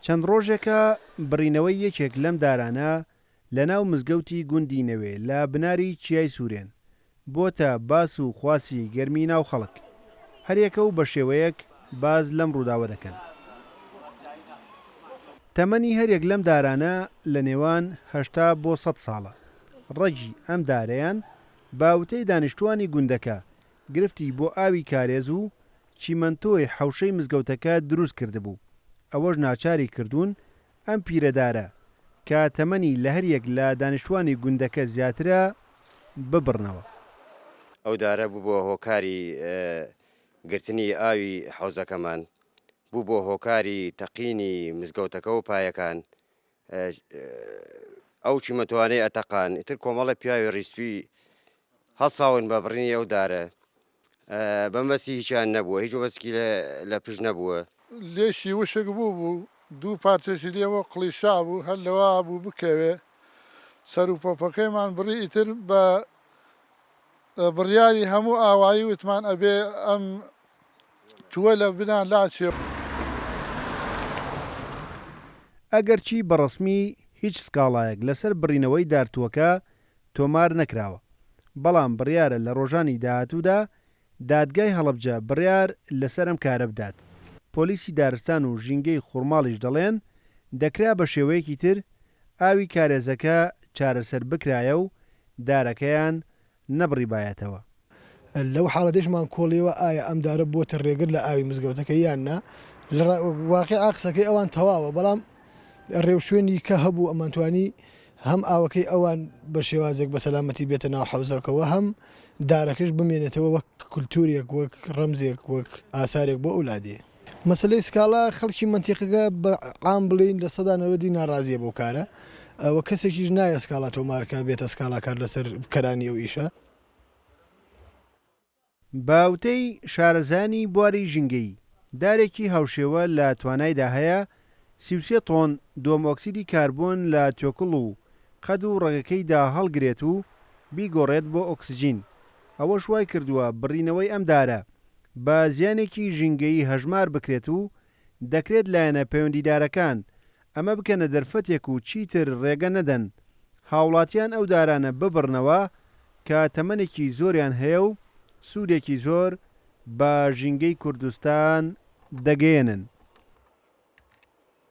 چەند ڕۆژێکە بڕینەوەی یەکێک لەم دارانە لە ناو مزگەوتی گوندی نەوێ لە بناری چیای سوورێن بۆتە باس و خواسی گەرمی ناو خەڵک هەریەکە و بە شێوەیەک باز لەم ڕووداوە دەکەن. تەمەنی هەرێک لەم دارانە لە نێوان 80 بۆ 100 ساڵە. ڕەگی ئەم دارەیان باوتەی دانیشتوانی گوندەکە گرفتی بۆ ئاوی کارێز و چیمەنتۆی حەوشەی مزگەوتەکە دروست کردبوو. ئەوەش ناچاری کردوون ئەم پیرەدارە کە تەمەنی لە هەریەک لە دانیشتوانی گوندەکە زیاترە ببڕنەوە. ئەو دارە بوو بۆ هۆکاری گرتنی ئاوی حەوزەکەمان، بوو بۆ هۆکاری تەقینی مزگەوتەکە و پایەکان، ئەو چیمەتوانەی ئەتەقان ئیتر کۆمەڵە پیاوی ڕیسپی هەڵساون بە بڕینی ئەو دارە بەمەسی هیچیان نەبووە، هیچ وەسکی لە پشت نەبووە. لێشی وشک بوو دوو پارچەشی لێوە قلیشا بوو هەر لەوە بوو بکەوێ سەر و پۆپەکەیمان بڕی ئیتر بە بڕیاری هەموو ئاوایی وتمان ئەبێ ئەم تووە لە بنا لاچێ. ئەگەرچی بەڕەسمی هیچ سکاڵایەک لەسەر بڕینەوەی دارتووەکە تۆمار نەکراوە، بەڵام بڕیارە لە ڕۆژانی داهاتوودا دادگای هەڵەبجە بڕیار لەسەر ئەم کارە بدات. پۆلیسی دارستان و ژینگەی خوڕماڵیش دەڵێن دەکرا بە شێوەیەکی تر ئاوی کارێزەکە چارەسەر بکرایە و دارەکەیان نەبڕیبایەتەوە. لەو حاڵەتێشمان کۆڵیەوە ئایا ئەم دارە بۆتە ڕێگر لە ئاوی مزگەوتەکە یاننا لە واقع ئاقسەکەی ئەوان تەواوە، بەڵام ڕێوشوێنی کە هەبوو ئەمانتوانی هەم ئاوەکەی ئەوان بە شێوازێک بە سەلامەتی بێتە ناو حەوزەکەەوە هەم دارەکەش بمێنێتەوە وەک کولتورێک وەک ڕەمزێک وەک ئاسارێک بۆ ئەولادێ. مەسلەی سکاڵا خەڵکی منتیقەکە بە عام بڵین لە 90 ناڕازیە بۆ کارە ئەوە کەسێکیش نایە سکاڵا تۆمارکە بێتە سکاڵاکار لەسەر کەرانی ئەو ئیشە. باوتەی شارەزانی بواری ژینگەی دارێکی هاوشێوە لە توانایدا هەیە 33 تۆن دۆمۆکسیدی کاربۆن لە تۆکڵ و قەد و ڕێگەکەیدا هەڵگرێت و بیگۆڕێت بۆ ئۆکسجین. ئەوە شوای کردووە بڕینەوەی ئەم دارە بە زیانێکی ژینگەیی هەژمار بکرێت و دەکرێت لایەنە پەیوەندیدارەکان ئەمە بکەنە دەرفەتێک و چیتر ڕێگە نەدەن هاوڵاتیان ئەو دارانە ببڕنەوە کە تەمەنێکی زۆریان هەیە و سوودێکی زۆر بە ژینگەی کوردستان دەگەێنن.